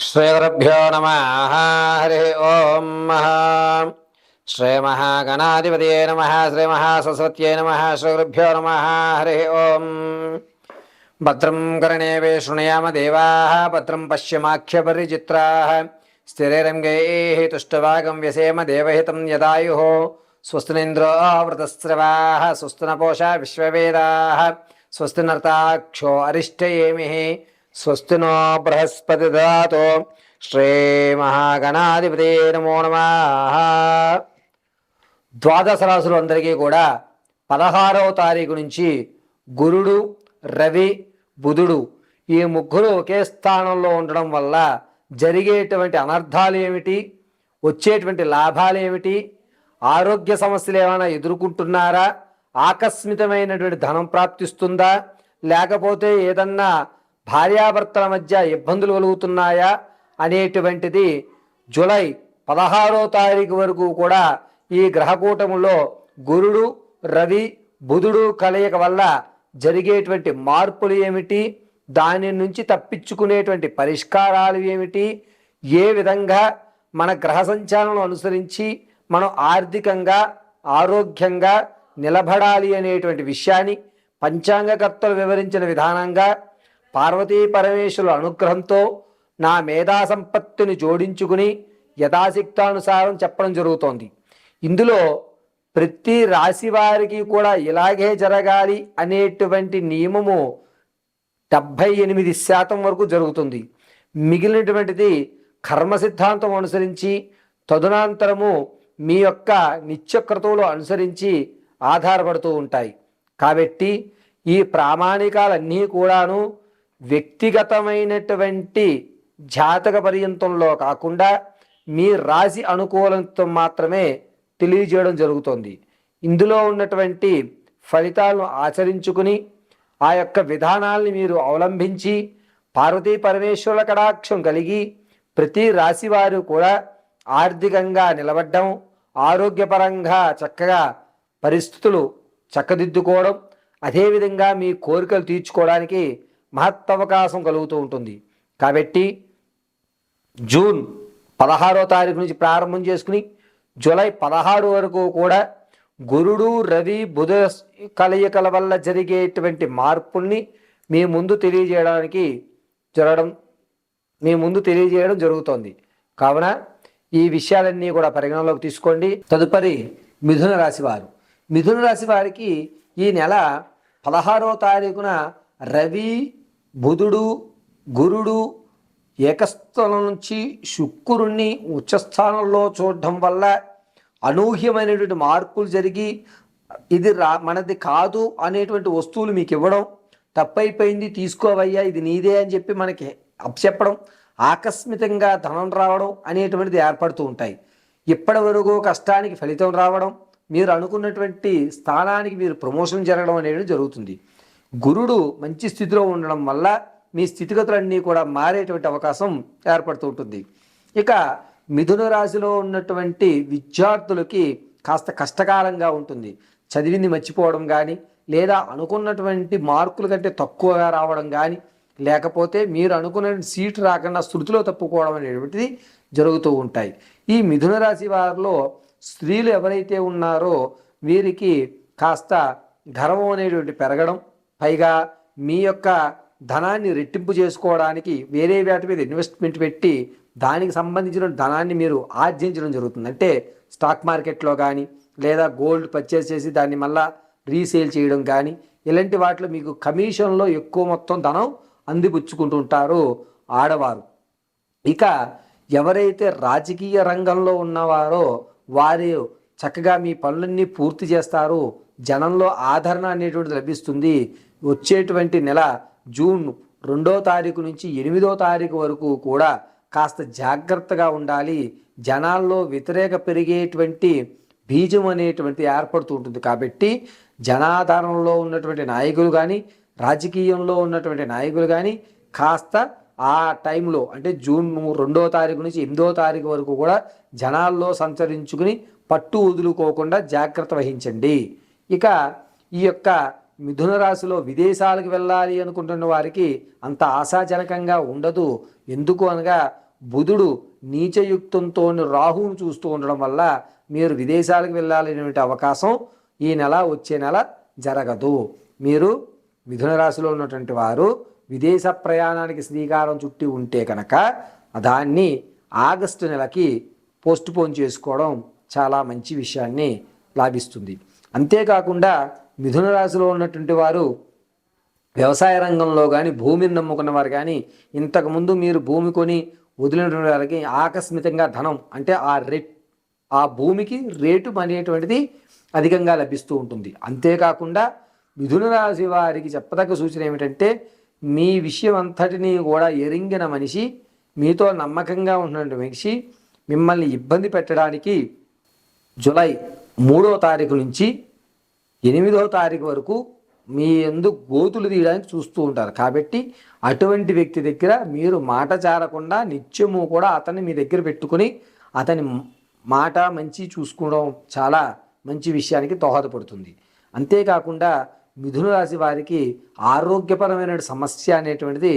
శ్రీగురుభ్యో నమః. హరి ఓం. శ్రీమహాగణాధిపతయే నమః. శ్రీమహాసరస్వత్యై నమః. శ్రీగురుభ్యో నమః. హరి ఓం. భద్రం కర్ణేభిः శృణుయామ దేవాः. భద్రం పశ్యమాఖ్యపరిచిత్రాः. స్థిరైరంగైः తుష్టవాగం వ్యసేమ దేవహితం యదాయుः. స్వస్తి నింద్రో వృతస్రవాः. స్వస్తి నపూషా విశ్వవేదాः. స్వస్తి నర్తాక్షో అరిష్టయేమిః. స్వస్తి నో బృహస్పతి దదాతు. శ్రీమహాగణాధిపతే నమో నమః. ద్వాదశ రాశులు అందరికీ కూడా 16వ తారీఖు నుంచి గురుడు, రవి, బుధుడు ఈ ముగ్గురు ఒకే స్థానంలో ఉండడం వల్ల జరిగేటువంటి అనర్థాలు ఏమిటి, వచ్చేటువంటి లాభాలు ఏమిటి, ఆరోగ్య సమస్యలు ఏమైనా ఎదుర్కొంటున్నారా, ఆకస్మికమైనటువంటి ధనం ప్రాప్తిస్తుందా, లేకపోతే ఏదన్నా భార్యాభర్తల మధ్య ఇబ్బందులు కలుగుతున్నాయా అనేటువంటిది జూలై 16వ తారీఖు వరకు కూడా ఈ గ్రహకూటములో గురుడు, రవి, బుధుడు కలయిక వల్ల జరిగేటువంటి మార్పులు ఏమిటి, దాని నుంచి తప్పించుకునేటువంటి పరిష్కారాలు ఏమిటి, ఏ విధంగా మన గ్రహ సంచాలను అనుసరించి మనం ఆర్థికంగా ఆరోగ్యంగా నిలబడాలి అనేటువంటి విషయాన్ని పంచాంగకర్తలు వివరించిన విధానంగా పార్వతీ పరమేశ్వరుల అనుగ్రహంతో నా మేధా సంపత్తిని జోడించుకుని యథాశక్తానుసారం చెప్పడం జరుగుతోంది. ఇందులో ప్రతి రాశి వారికి కూడా ఇలాగే జరగాలి అనేటువంటి నియమము 78% వరకు జరుగుతుంది. మిగిలినటువంటిది కర్మ సిద్ధాంతం అనుసరించి తదునంతరము మీ యొక్క నిత్యక్రతువులు అనుసరించి ఆధారపడుతూ ఉంటాయి. కాబట్టి ఈ ప్రామాణికాలన్నీ కూడాను వ్యక్తిగతమైనటువంటి జాతక పర్యంతంలో కాకుండా మీ రాశి అనుకూలంతో మాత్రమే తెలియజేయడం జరుగుతుంది. ఇందులో ఉన్నటువంటి ఫలితాలను ఆచరించుకుని ఆ యొక్క విధానాల్ని మీరు అవలంబించి పార్వతీ పరమేశ్వరుల కటాక్షం కలిగి ప్రతి రాశి వారు కూడా ఆర్థికంగా నిలబడ్డం, ఆరోగ్యపరంగా చక్కగా పరిస్థితులు చక్కదిద్దుకోవడం, అదేవిధంగా మీ కోరికలు తీర్చుకోవడానికి మహత్తవకాశం కలుగుతూ ఉంటుంది. కాబట్టి జూన్ 16వ తారీఖు నుంచి ప్రారంభం చేసుకుని జూలై 16 వరకు కూడా గురుడు, రవి, బుధ కలయికల వల్ల జరిగేటువంటి మార్పుల్ని మీ ముందు తెలియజేయడం జరుగుతోంది. కావున ఈ విషయాలన్నీ కూడా పరిగణలోకి తీసుకోండి. తదుపరి మిథున రాశి వారు. మిథున రాశి వారికి ఈ నెల 16వ తారీఖున రవి, బుధుడు, గురుడు ఏకస్థలం నుంచి శుక్రుణ్ణి ఉచ్చస్థానంలో చూడడం వల్ల అనూహ్యమైనటువంటి మార్పులు జరిగి ఇది మనది కాదు అనేటువంటి వస్తువులు మీకు ఇవ్వడం, తప్పైపోయింది తీసుకోవయ్యా ఇది నీదే అని చెప్పి మనకి అప్పచెప్పడం, ఆకస్మికంగా ధనం రావడం అనేటువంటిది ఏర్పడుతూ ఉంటాయి. ఇప్పటి వరకు కష్టానికి ఫలితం రావడం, మీరు అనుకున్నటువంటి స్థానానికి మీరు ప్రమోషన్ జరగడం అనేది జరుగుతుంది. గురుడు మంచి స్థితిలో ఉండడం వల్ల మీ స్థితిగతులన్నీ కూడా మారేటువంటి అవకాశం ఏర్పడుతూ ఉంటుంది. ఇక మిథున రాశిలో ఉన్నటువంటి విద్యార్థులకి కాస్త కష్టకాలంగా ఉంటుంది. చదివింది మర్చిపోవడం కానీ, లేదా అనుకున్నటువంటి మార్కుల కంటే తక్కువగా రావడం కానీ, లేకపోతే మీరు అనుకున్న సీటు రాకుండా శృతిలో తప్పుకోవడం అనేటువంటిది జరుగుతూ ఉంటాయి. ఈ మిథున రాశి వారిలో స్త్రీలు ఎవరైతే ఉన్నారో వీరికి కాస్త గర్వం అనేటువంటి పెరగడం, పైగా మీ యొక్క ధనాన్ని రెట్టింపు చేసుకోవడానికి వేరే వాటి మీద ఇన్వెస్ట్మెంట్ పెట్టి దానికి సంబంధించిన ధనాన్ని మీరు ఆర్జించడం జరుగుతుంది. అంటే స్టాక్ మార్కెట్లో కానీ, లేదా గోల్డ్ పర్చేస్ చేసి దాన్ని మళ్ళా రీసేల్ చేయడం కానీ, ఇలాంటి వాటిలో మీకు కమిషన్లో ఎక్కువ మొత్తం ధనం అందిపుచ్చుకుంటూ ఉంటారు ఆడవారు. ఇక ఎవరైతే రాజకీయ రంగంలో ఉన్నవారో వారు చక్కగా మీ పనులన్నీ పూర్తి చేస్తారు. జనంలో ఆదరణ అనేటువంటిది లభిస్తుంది. వచ్చేటువంటి నెల జూన్ 2వ తారీఖు నుంచి 8వ తారీఖు వరకు కూడా కాస్త జాగ్రత్తగా ఉండాలి. జనాల్లో వ్యతిరేక పెరిగేటువంటి బీజం అనేటువంటి ఏర్పడుతూ ఉంటుంది. కాబట్టి జనాధారణలో ఉన్నటువంటి నాయకులు కానీ, రాజకీయంలో ఉన్నటువంటి నాయకులు కానీ కాస్త ఆ టైంలో అంటే జూన్ 2వ తారీఖు నుంచి 8వ తారీఖు వరకు కూడా జనాల్లో సంచరించుకుని పట్టు వదులుకోకుండా జాగ్రత్త వహించండి. ఇక ఈ యొక్క మిథున రాశిలో విదేశాలకు వెళ్ళాలి అనుకుంటున్న వారికి అంత ఆశాజనకంగా ఉండదు. ఎందుకు అనగా బుధుడు నీచయుక్తంతో రాహువును చూస్తూ ఉండడం వల్ల మీరు విదేశాలకు వెళ్ళాలనే అవకాశం ఈ నెల వచ్చే నెల జరగదు. మీరు మిథున రాశిలో ఉన్నటువంటి వారు విదేశ ప్రయాణానికి శ్రీకారం చుట్టి ఉంటే కనుక దాన్ని ఆగస్టు నెలకి పోస్ట్పోన్ చేసుకోవడం చాలా మంచి విషయాన్ని లాభిస్తుంది. అంతేకాకుండా మిథున రాశిలో ఉన్నటువంటి వారు వ్యవసాయ రంగంలో కానీ భూమిని నమ్ముకున్న వారు కానీ ఇంతకుముందు మీరు భూమి కొని వదిలినటువంటి వారికి ఆకస్మికంగా ధనం అంటే ఆ భూమికి రేటు అనేటువంటిది అధికంగా లభిస్తూ ఉంటుంది. అంతేకాకుండా మిథున రాశి వారికి చెప్పదగ్గ సూచన ఏమిటంటే మీ విషయం అంతటినీ కూడా ఎరింగిన మనిషి, మీతో నమ్మకంగా ఉన్నటువంటి మనిషి మిమ్మల్ని ఇబ్బంది పెట్టడానికి జూలై 3వ తారీఖు నుంచి 8వ తారీఖు వరకు మీ ఎందుకు గోతులు తీయడానికి చూస్తూ ఉంటారు. కాబట్టి అటువంటి వ్యక్తి దగ్గర మీరు మాట జారకుండా నిత్యము కూడా అతన్ని మీ దగ్గర పెట్టుకుని అతని మాట మంచి చూసుకోవడం చాలా మంచి విషయానికి దోహదపడుతుంది. అంతేకాకుండా మిథున రాశి వారికి ఆరోగ్యపరమైన సమస్య అనేటువంటిది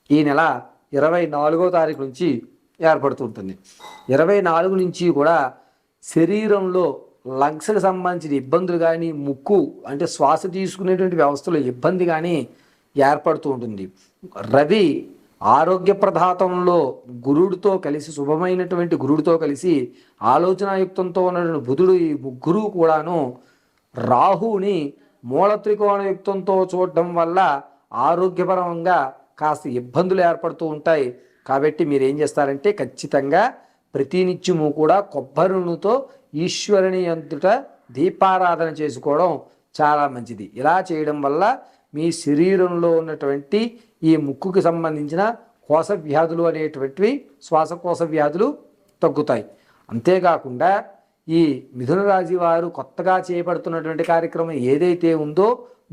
ఈ నెల 24వ తారీఖు నుంచి ఏర్పడుతూ ఉంటుంది. 24 నుంచి కూడా శరీరంలో లంగ్స్కి సంబంధించిన ఇబ్బందులు కానీ, ముక్కు అంటే శ్వాస తీసుకునేటువంటి వ్యవస్థలో ఇబ్బంది కానీ ఏర్పడుతూ ఉంటుంది. రవి ఆరోగ్య ప్రదాతంలో గురుడితో కలిసి శుభమైనటువంటి గురుడితో కలిసి ఆలోచనాయుక్తంతో ఉన్నటువంటి బుధుడు, ఈ ముగ్గురు కూడాను రాహువుని మూల త్రికోణయుక్తంతో చూడడం వల్ల ఆరోగ్యపరంగా కాస్త ఇబ్బందులు ఏర్పడుతూ ఉంటాయి. కాబట్టి మీరు ఏం చేస్తారంటే ఖచ్చితంగా ప్రతినిత్యము కూడా కొబ్బరి నూనెతో ఈశ్వరుని అంతట దీపారాధన చేసుకోవడం చాలా మంచిది. ఇలా చేయడం వల్ల మీ శరీరంలో ఉన్నటువంటి ఈ ముక్కుకి సంబంధించిన కోశ వ్యాధులు అనేటువంటివి శ్వాసకోశ వ్యాధులు తగ్గుతాయి. అంతేకాకుండా ఈ మిథున రాశి వారు కొత్తగా చేపడుతున్నటువంటి కార్యక్రమం ఏదైతే ఉందో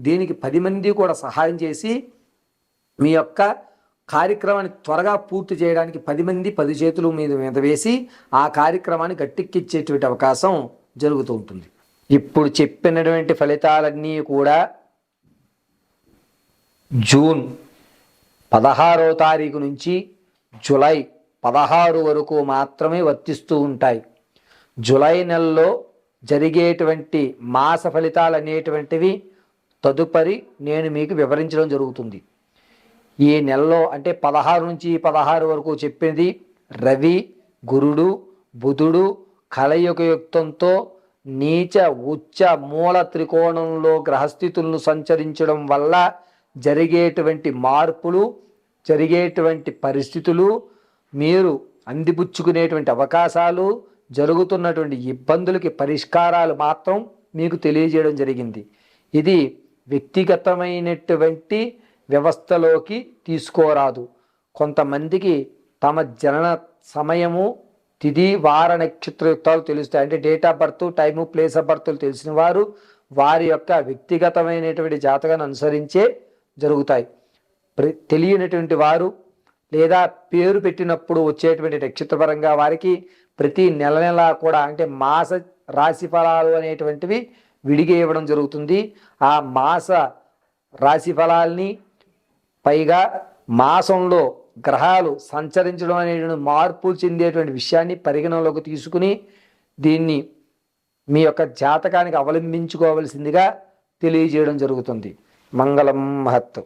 దీనికి 10 మంది కూడా సహాయం చేసి మీ యొక్క కార్యక్రమాన్ని త్వరగా పూర్తి చేయడానికి 10 మంది 10 చేతులు మీద వేసి ఆ కార్యక్రమాన్ని గట్టెక్కించేటువంటి అవకాశం జరుగుతూ ఉంటుంది. ఇప్పుడు చెప్పినటువంటి ఫలితాలన్నీ కూడా జూన్ 16వ తారీఖు నుంచి జూలై 16 వరకు మాత్రమే వర్తిస్తూ ఉంటాయి. జూలై నెలలో జరిగేటువంటి మాస ఫలితాలు అనేటువంటివి తదుపరి నేను మీకు వివరించడం జరుగుతుంది. ఈ నెలలో అంటే 16 నుంచి 16 వరకు చెప్పింది రవి, గురుడు, బుధుడు కలయుగయుక్తంతో నీచ ఉచ్చ మూల త్రికోణంలో గ్రహస్థితులను సంచరించడం వల్ల జరిగేటువంటి మార్పులు, జరిగేటువంటి పరిస్థితులు, మీరు అందిపుచ్చుకునేటువంటి అవకాశాలు, జరుగుతున్నటువంటి ఇబ్బందులకి పరిష్కారాలు మాత్రం మీకు తెలియజేయడం జరిగింది. ఇది వ్యక్తిగతమైనటువంటి వ్యవస్థలోకి తీసుకోరాదు. కొంతమందికి తమ జనన సమయము, తిథి, వార, నక్షత్రయుక్తాలు తెలుస్తాయి. అంటే date of birth, time, place of బర్త్లు తెలిసిన వారు వారి యొక్క వ్యక్తిగతమైనటువంటి జాతకాన్ని అనుసరించే జరుగుతాయి. తెలియనటువంటి వారు లేదా పేరు పెట్టినప్పుడు వచ్చేటువంటి నక్షత్రపరంగా వారికి ప్రతి నెల కూడా అంటే మాస రాశి ఫలాలు అనేటువంటివి విడిగా ఇవ్వడం జరుగుతుంది. ఆ మాస రాశి ఫలాల్ని పైగా మాసంలో గ్రహాలు సంచరించడం అనేటువంటి మార్పులు చెందేటువంటి విషయాన్ని పరిగణనలోకి తీసుకుని దీన్ని మీ యొక్క జాతకానికి అవలంబించుకోవలసిందిగా తెలియజేయడం జరుగుతుంది. మంగళం మహత్.